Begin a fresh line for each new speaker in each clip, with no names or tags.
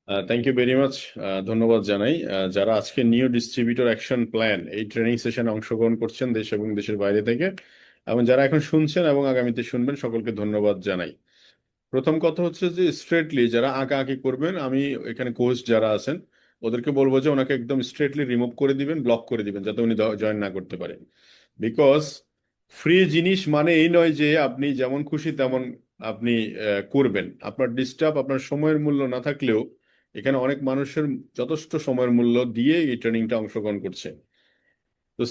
Thank you very much. ধন্যবাদ জানাই যারা আজকে নিউ ডিস্ট্রিবিউটর অ্যাকশন প্ল্যান এই ট্রেনিং সেশনে অংশগ্রহণ করছেন দেশ এবং দেশের বাইরে থেকে, এবং যারা এখন শুনছেন এবং আগামীতে শুনবেন সকলকে ধন্যবাদ জানাই। প্রথম কথা হচ্ছে যে স্ট্রেটলি যারা আঁকাআঁকি করবেন, আমি এখানে কোচ যারা আছেন ওদেরকে বলবো যে ওনাকে একদম স্ট্রেটলি রিমুভ করে দিবেন, ব্লক করে দিবেন, যাতে উনি জয়েন না করতে পারেন। বিকজ ফ্রি জিনিস মানে এই নয় যে আপনি যেমন খুশি তেমন আপনি করবেন। আপনার ডিস্টার্ব, আপনার সময়ের মূল্য না থাকলেও এখানে অনেক মানুষের যথেষ্ট সময়ের মূল্য দিয়ে এই ট্রেনিংটা অংশগ্রহণ করছে। তো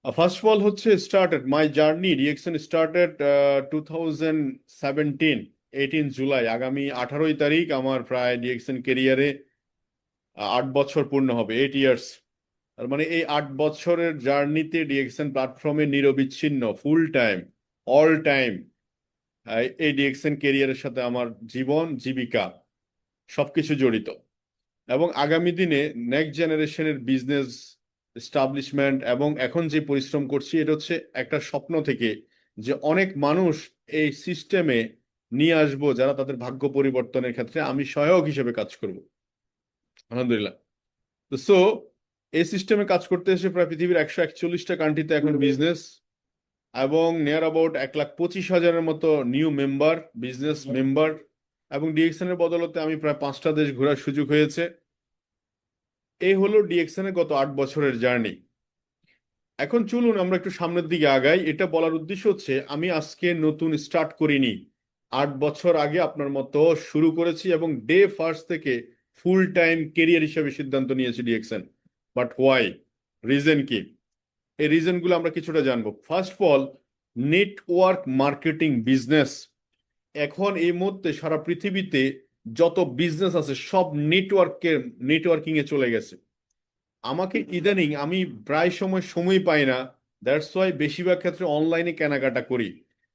ফার্স্ট অফ অল হচ্ছে started my journey DXN started 2017 18 July, আগামী 18ই তারিখ আমার প্রায় ডিএক্সএন কেরিয়ারে 8 বছর পূর্ণ হবে, 8 ইয়ার্স। তার মানে এই 8 বছরের জার্নিতে ডিএক্সএন প্ল্যাটফর্মে নিরবিচ্ছিন্ন ফুল টাইম অল টাইম এই ডিএক্সএন কেরিয়ারের সাথে আমার জীবন জীবিকা সবকিছু জড়িত। এবং আগামী দিনে নেক্সট জেনারেশনের বিজনেস এস্টাবলিশমেন্ট এবং এখন যে পরিশ্রম করছি এটা হচ্ছে একটা স্বপ্ন থেকে, যে অনেক মানুষ এই সিস্টেমে নিয়ে আসবো যারা তাদের ভাগ্য পরিবর্তনের ক্ষেত্রে আমি সহায়ক হিসেবে কাজ করব। আলহামদুলিল্লাহ। তো এই সিস্টেমে কাজ করতে এসে প্রায় পৃথিবীর 141টা কান্ট্রিতে এখন বিজনেস, এবং নিয়ার অ্যাবাউট 1,25,000-এর মতো নিউ মেম্বার, বিজনেস মেম্বার, এবং ডিএক্সএন এর বদলতে আমি প্রায় 5টা দেশ ঘোরার সুযোগ হয়েছে। এই হলো ডিএক্সএন এর গত 8 বছরের জার্নি। এখন চলুন আমরা একটু সামনের দিকে আগাই। এটা বলার উদ্দেশ্য হচ্ছে আমি আজকে নতুন স্টার্ট করিনি, 8 বছর আগে আপনার মতো শুরু করেছি এবং ডে ফার্স্ট থেকে ফুল টাইম কেরিয়ার হিসেবে সিদ্ধান্ত নিয়েছি ডিএক্সএন। বাট হোয়াই, রিজন কি? এই রিজন গুলো আমরা কিছুটা জানবো। First of all, network marketing business এখন এই মুহূর্তে সারা পৃথিবীতে যত বিজনেস আছে সব নেটওয়ার্কিং এ চলে গেছে। আমাকে ইদানিং আমি প্রায় সময় পাই না, দ্যাটস ওয়াই বেশিরভাগ ক্ষেত্রে অনলাইনে কেনাকাটা করি।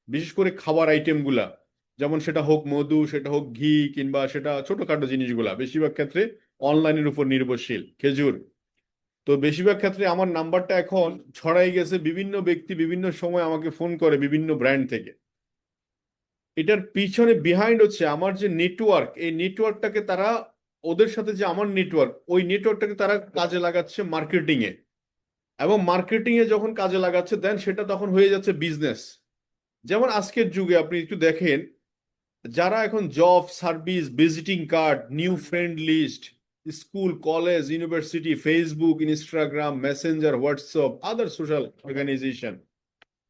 বিশেষ করে খাবার আইটেম গুলা, যেমন সেটা হোক মধু, সেটা হোক ঘি, কিংবা সেটা ছোটখাটো জিনিসগুলা বেশিরভাগ ক্ষেত্রে অনলাইনের উপর নির্ভরশীল। খেজুর। তো বেশিরভাগ ক্ষেত্রে আমার নাম্বারটা এখন ছড়াই গেছে, বিভিন্ন ব্যক্তি বিভিন্ন সময় আমাকে ফোন করে বিভিন্ন ব্র্যান্ড থেকে। এটার পিছনে বিহাইন্ড হচ্ছে আমার যে নেটওয়ার্ক, এই নেটওয়ার্কটাকে তারা, ওদের সাথে যে আমার নেটওয়ার্ক, ওই নেটওয়ার্কটাকে তারা কাজে লাগাচ্ছে মার্কেটিং এ। এবং মার্কেটিং এ যখন কাজে লাগাচ্ছে দেন সেটা তখন হয়ে যাচ্ছে বিজনেস। যেমন আজকের যুগে আপনি একটু দেখেন, যারা এখন job, service, visiting card, new friend list, school, college, university, Facebook, Instagram, Messenger, WhatsApp, other social organization,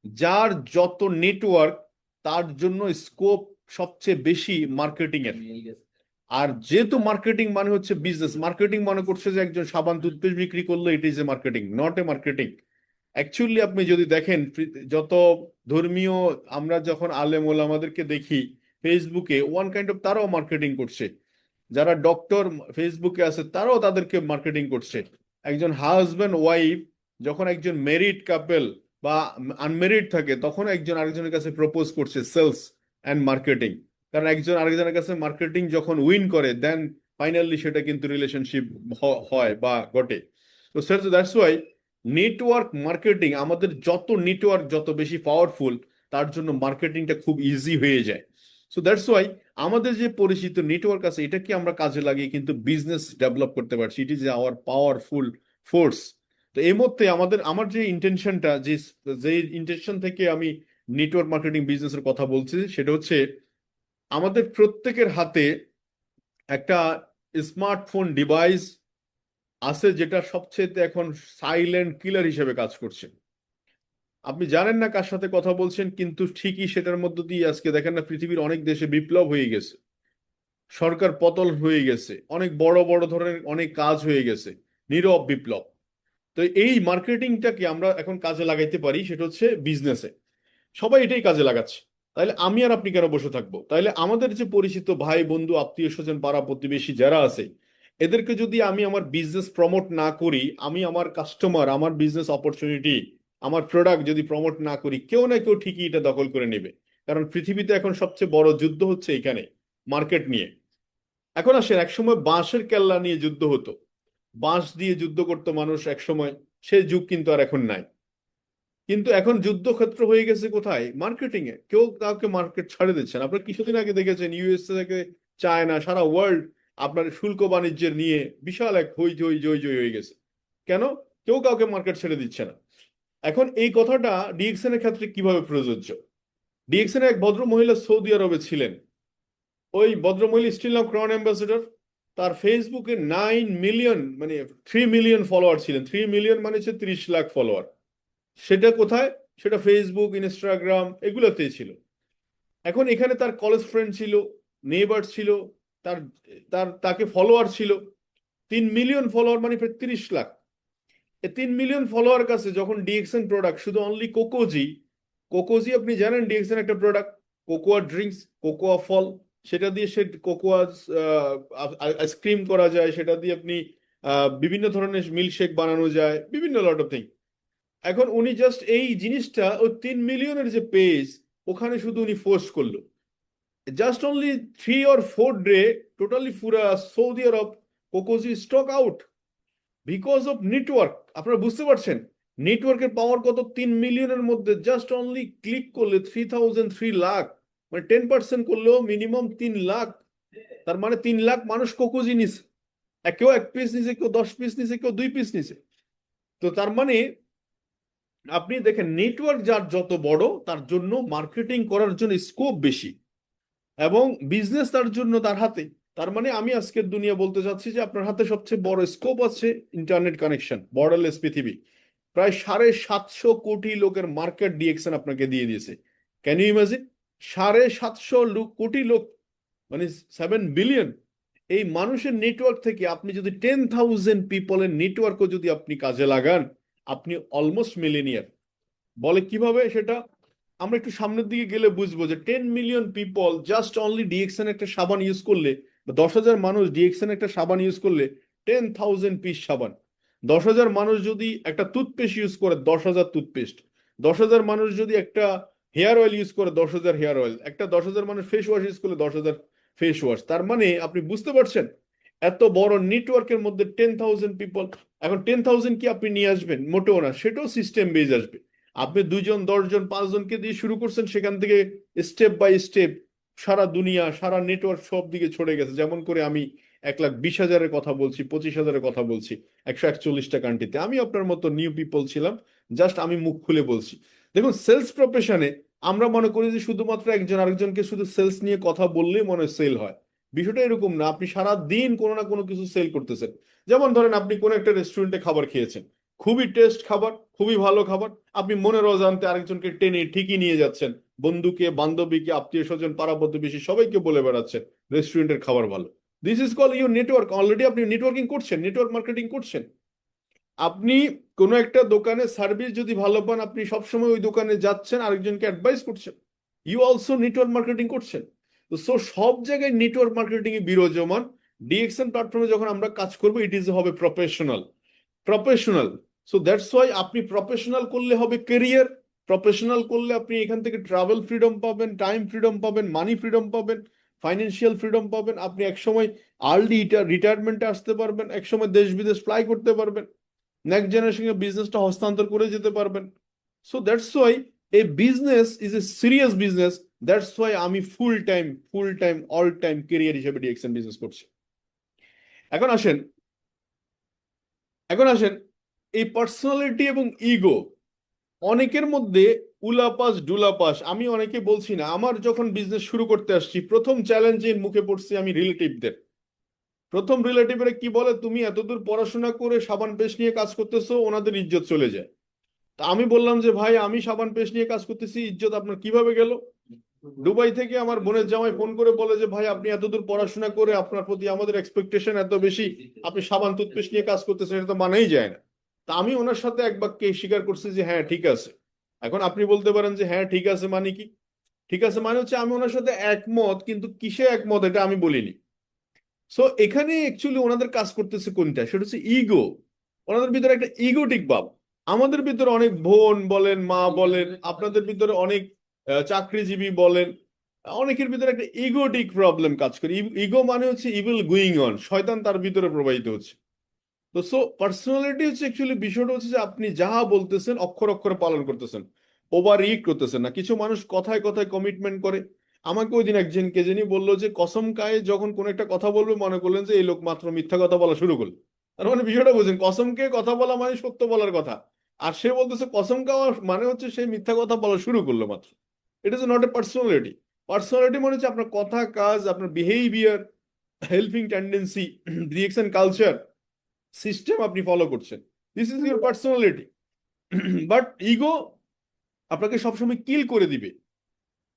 যার যত নেটওয়ার্ক তার জন্য স্কোপ সবচেয়ে বেশি মার্কেটিং এর। আর যেহেতু মার্কেটিং মানে হচ্ছে বিজনেস, মার্কেটিং মনে করছে যে একজন সাবান টুথপেস্ট বিক্রি করলো it is a marketing, not a marketing. Actually আপনি যদি দেখেন যত ধর্মীয়, আমরা যখন আলেম ওলামাদেরকে দেখি ফেসবুকে, ওয়ান কাইন্ড অফ তারাও মার্কেটিং করছে। যারা ডক্টর ফেসবুকে আছে তারাও তাদেরকে মার্কেটিং করছে। একজন হাজব্যান্ড ওয়াইফ যখন একজন মেরিড কাপল বা আনমেরিড থাকে তখন একজন আরেকজনের কাছে প্রপোজ করছে, সেলস অ্যান্ড মার্কেটিং। কারণ একজন আরেকজনের কাছে মার্কেটিং যখন উইন করে দেন ফাইনালি সেটা কিন্তু রিলেশনশিপ হয় বা ঘটে। তো দ্যাটস ওয়াই নেটওয়ার্ক মার্কেটিং, আমাদের যত নেটওয়ার্ক যত বেশি পাওয়ারফুল তার জন্য মার্কেটিংটা খুব ইজি হয়ে যায়। সো দ্যাটস ওয়াই আমাদের যে পরিচিত নেটওয়ার্ক আছে এটাকে আমরা কাজে লাগিয়ে কিন্তু বিজনেস ডেভেলপ করতে পারছি। It is our powerful force. তো এই মধ্যে আমার যে ইন্টেনশনটা, যে ইন্টেনশন থেকে আমি নেটওয়ার্ক মার্কেটিং বিজনেসের কথা বলছি সেটা হচ্ছে আমাদের প্রত্যেকের হাতে একটা স্মার্টফোন ডিভাইস আছে যেটা সবচেয়ে এখন সাইলেন্ট কিলার হিসেবে কাজ করছে। আপনি জানেন না কার সাথে কথা বলছেন, কিন্তু ঠিকই সেটার মধ্য দিয়ে আজকে দেখেন না পৃথিবীর অনেক দেশে বিপ্লব হয়ে গেছে, সরকার পতন হয়ে গেছে, অনেক বড় বড় ধরনের অনেক কাজ হয়ে গেছে, নীরব বিপ্লব। তো এই মার্কেটিংটাকে আমরা এখন কাজে লাগাইতে পারি, সেটা হচ্ছে বিজনেসে। সবাই এটাই কাজে লাগাচ্ছে। তাহলে আমি আর আপনি কেন বসে থাকবো? তাহলে আমাদের যে পরিচিত ভাই বন্ধু আত্মীয় স্বজন পাড়া প্রতিবেশী যারা আছে এদেরকে যদি আমি আমার বিজনেস প্রমোট না করি, আমি আমার কাস্টমার, আমার বিজনেস অপরচুনিটি, আমার প্রোডাক্ট যদি প্রমোট না করি, কেউ না কেউ ঠিকই এটা দখল করে নেবে। কারণ পৃথিবীতে এখন সবচেয়ে বড় যুদ্ধ হচ্ছে এখানে, মার্কেট নিয়ে। এখন আসেন, একসময় বাঁশের কেল্লা নিয়ে যুদ্ধ হতো, বাঁশ দিয়ে যুদ্ধ করতো মানুষ একসময়, সে যুগ কিন্তু আর এখন নাই। কিন্তু এখন যুদ্ধক্ষেত্র হয়ে গেছে কোথায়? মার্কেটিং এ। কেউ কাউকে মার্কেট ছাড়ে দিচ্ছে না। আপনারা কিছুদিন আগে দেখেছেন ইউএসএ থেকে চায়না, সারা ওয়ার্ল্ড আপনার শুল্ক বাণিজ্যের নিয়ে বিশাল এক হই হয়ে গেছে। কেন? কেউ কাউকে মার্কেট ছেড়ে দিচ্ছে না। এখন এই কথাটা ডিএক্সএন এর ক্ষেত্রে কিভাবে প্রযোজ্য? ডিএক্সএন এক ভদ্র মহিলা সৌদি আরবে ছিলেন। ওই ভদ্রমহিলা স্টিল নাও ক্রাউন অ্যাম্বাসেডর। তার ফেসবুকে 9 মিলিয়ন মানে 3 মিলিয়ন ফলোয়ার ছিলেন। 3 মিলিয়ন মানে হচ্ছে 30 লাখ ফলোয়ার। সেটা কোথায়? সেটা ফেসবুক, ইনস্টাগ্রাম এগুলোতেই ছিল। এখন এখানে তার কলেজ ফ্রেন্ড ছিল, নেইবার ছিল, তার তাকে ফলোয়ার ছিল 3 মিলিয়ন ফলোয়ার মানে প্রায় 30 লাখ। এই 3 মিলিয়ন ফলোয়ার কাছে যখন ডিএক্সএন প্রোডাক্ট শুধু অনলি কোকোজি, কোকোজি আপনি জানেন ডিএক্সএন একটা প্রোডাক্ট, কোকোয়া ড্রিঙ্কস, কোকোয়া ফল, সেটা দিয়ে সে কোকোয়া আইসক্রিম করা যায়, সেটা দিয়ে আপনি বিভিন্ন ধরনের মিল্কশেক বানানো যায়, বিভিন্ন লট অফ থিং। এখন উনি জাস্ট এই জিনিসটা ওই 3 মিলিয়নের যে পেজ ওখানে শুধু উনি পোস্ট করলো। Just only 3 or 4 day totally পুরা সৌদি আরব কোকোজি stock out because of network. আপনারা বুঝতে পারছেন নেটওয়ার্কের পাওয়ার কত? 3 মিলিয়নের মধ্যে জাস্ট অনলি ক্লিক করলে 3,003 লাখ, মানে 10% করলেও মিনিমাম 3 লাখ। তার মানে 3 লাখ মানুষ কোকোজি নিছে। কেউ 1 পিস নিছে, কেউ 10 পিস নিছে, কেউ 2 পিস নিছে। তো তার মানে আপনি দেখেন নেটওয়ার্ক যার যত বড় তার জন্য মার্কেটিং করার জন্য স্কোপ বেশি এবং বিজনেস তার জন্য তার হাতে। তার মানে আমি আজকের দুনিয়া বলতে চাচ্ছি যে আপনার হাতে সবচেয়ে বড় স্কোপ আছে ইন্টারনেট কানেকশন, বর্ডারলেস পৃথিবী। প্রায় 750 কোটি লোকের মার্কেট ডিএক্সএন আপনাকে দিয়ে দিয়েছে। Can you imagine? 750 কোটি লোক, মানে 7 বিলিয়ন। এই মানুষের নেটওয়ার্ক থেকে আপনি যদি 10,000 পিপলের নেটওয়ার্কও যদি আপনি কাজে লাগান, আপনি অলমোস্ট মিলেনিয়ার। বলে কিভাবে সেটা? আমরা একটু সামনের দিকে গেলে বুঝবো যে 10 million people just only DXN একটা সাবান ইউজ করলে, 10,000 মানুষ ডিএক্সএন একটা সাবান ইউজ করলে 10,000 পিস সাবান। 10,000 মানুষ যদি একটা টুথপেস্ট ইউজ করে 10,000 টুথপেস্ট। 10,000 মানুষ যদি একটা হেয়ার অয়েল ইউজ করে 10,000 হেয়ার অয়েল। একটা 10,000 মানুষ ফেস ওয়াশ ইউজ করলে 10,000 ফেস ওয়াশ। তার মানে আপনি বুঝতে পারছেন এত বড় নেটওয়ার্কের মধ্যে 10,000 পিপল। এখন 10,000 কি আপনি নিয়ে আসবেন? মোটেও না, সেটাও সিস্টেম বেজ আসবে। আপনি 2 জন 10 জন 5 জনকে দিয়ে শুরু করছেন, সেখান থেকে স্টেপ বাই স্টেপ সারা দুনিয়া সারা নেটওয়ার্ক সব দিকে ছড়ে গেছে। যেমন করে আমি 1,20,000-এর কথা বলছি, 25,000-এর কথা বলছি 141টা কান্ট্রিতে। আমি আপনার মতো নিউ পিপল ছিলাম, জাস্ট আমি মুখ খুলে বলছি। দেখুন সেলস প্রফেশনে আমরা মনে করি যে শুধুমাত্র একজন আরেকজনকে শুধু সেলস নিয়ে কথা বললেই মনে হয় সেল হয়। বিষয়টা এরকম না। আপনি সারা দিন কোনো না কোনো কিছু সেল করতেছেন। যেমন ধরেন আপনি কোন একটা রেস্টুরেন্টে খাবার খেয়েছেন, খুবই টেস্ট খাবার, খুবই ভালো খাবার, আপনি মনের অজান্তে আরেকজনকে টেনে ঠিকই নিয়ে যাচ্ছেন, বন্ধুকে, বান্ধবীকে, আত্মীয় স্বজন, পাড়া প্রতিবেশী সবাইকে বলে বেড়াচ্ছেন রেস্টুরেন্টের খাবার ভালো। This is call your network. Already আপনি নেটওয়ার্কিং করছেন, নেটওয়ার্ক মার্কেটিং করছেন। আপনি কোনো একটা দোকানে সার্ভিস যদি ভালো পান, আপনি সবসময় ওই দোকানে যাচ্ছেন, আরেকজনকে অ্যাডভাইস করছেন, ইউ অলসো নেটওয়ার্ক মার্কেটিং করছেন। তো সো সব জায়গায় নেটওয়ার্ক মার্কেটিং এ বিরাজমান। ডিএক্সএন প্ল্যাটফর্মে যখন আমরা কাজ করবো ইট ইজ হবে professional, professional. So that's Y আপনি প্রফেশনাল করলে হবে কেরিয়ার। প্রফেশনাল করলে আপনি এখান থেকে ট্রাভেল ফ্রিডম পাবেন, টাইম ফ্রিডম পাবেন, মানি ফ্রিডম পাবেন, ফাইন্যান্সিয়াল ফ্রিডম পাবেন। আপনি একসময় আর্লি রিটায়ারমেন্টে আসতে পারবেন, একসময় দেশ বিদেশ ফ্লাই করতে পারবেন, নেক্সট জেনারেশনে বিজনেসটা হস্তান্তর করে যেতে পারবেন। So that's why a business is a serious business. That's why আমি full time all time career হিসেবে ডিএক্সএন বিজনেস করছি। এখন আসেন, এখন আসেন এই পার্সোনালিটি এবং ইগো অনেকের মধ্যে উলাপাস ডুলাপাস। আমি অনেকে বলছি না, আমার যখন বিজনেস শুরু করতে আসছি প্রথম চ্যালেঞ্জের মুখে পড়ছি আমি রিলেটিভদের। প্রথম রিলেটিভরা কি বলে, তুমি এতদূর পড়াশোনা করে সাবান পেস্ট নিয়ে কাজ করতেছো, ওনাদের ইজ্জত চলে যায়। তা আমি বললাম যে ভাই আমি সাবান পেস্ট নিয়ে কাজ করতেছি, ইজ্জত আপনার কিভাবে গেল? দুবাই থেকে আমার বোনের জামাই ফোন করে বলে যে ভাই আপনি এতদূর পড়াশোনা করে আপনার প্রতি আমাদের এক্সপেকটেশন এত বেশি, আপনি সাবান টুথপেস্ট নিয়ে কাজ করতেছেন, এটা তো মানেই যায় না। তা আমি ওনার সাথে এক বাক্যে স্বীকার করছি যে হ্যাঁ ঠিক আছে। এখন আপনি বলতে পারেন যে হ্যাঁ ঠিক আছে মানে কি? ঠিক আছে মানে হচ্ছে আমি ওনার সাথে একমত, কিন্তু কিসে একমত এটা আমি বলিনি। সো এখানে অ্যাকচুয়ালি ওনাদের কাজ করতেছে কোনটা, সেটা হচ্ছে ইগো। ওনাদের ভিতরে একটা ইগোটিক ভাব। আমাদের ভিতরে অনেক বোন বলেন, মা বলেন, আপনাদের ভিতরে অনেক চাকরিজীবী বলেন, অনেকের ভিতরে একটা ইগোটিক প্রবলেম কাজ করে। ইগো মানে হচ্ছে ইভিল গুইং অন, শয়তান তার ভিতরে প্রবাহিত হচ্ছে। তো সো পার্সোনালিটি হচ্ছে অ্যাকচুয়ালি বিষয়টা হচ্ছে যে আপনি যাহা বলতেছেন অক্ষর অক্ষরে পালন করতেছেন, ওভার রিয়েক্ট করতেছেন না। কিছু মানুষ কথায় কথায় কমিটমেন্ট করে, আমাকে ওই দিন একজন কে জানি বললো যে কসম কায়ে যখন কোন একটা কথা বলবে মনে করলেন যে এই লোক মাত্র মিথ্যা কথা বলা শুরু করলো। তার মানে বিষয়টা বুঝেন, কসম কে কথা বলা মানে সত্য বলার কথা, আর সে বলতেছে কসম খাওয়া মানে হচ্ছে সে মিথ্যা কথা বলা শুরু করলো মাত্র। It is not a personality. Personality মানে হচ্ছে আপনার কথা কাজ, আপনার behaviour, helping tendency, reaction culture, system আপনি ফলো করছেন, this is your personality. But ego আপনাকে সবসময় কিল করে দিবে।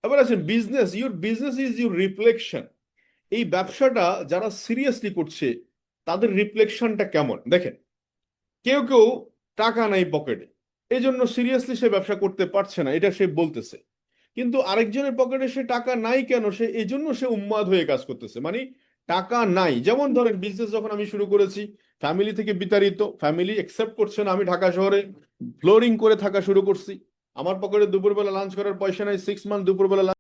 আবার আছেন business, your business is your reflection. এই ব্যবসাটা যারা সিরিয়াসলি করছে তাদের রিফ্লেকশনটা কেমন দেখেন। কেউ কেউ টাকা নাই পকেটে, এই জন্য সিরিয়াসলি সে ব্যবসা করতে পারছে না, এটা সে বলতেছে। কিন্তু আরেকজনের পকেটে সে টাকা নাই কেন, সে এই জন্য সে উন্মাদ হয়ে কাজ করতেছে। মানে টাকা নাই, যেমন ধরেন বিজনেস যখন আমি শুরু করেছি ফ্যামিলি থেকে বিতাড়িত, ফ্যামিলি একসেপ্ট করছে না, আমি ঢাকা শহরে ফ্লোরিং করে থাকা শুরু করছি, আমার পকেটে দুপুরবেলা লাঞ্চ করার পয়সা নাই, 6 মান্থ দুপুরবেলা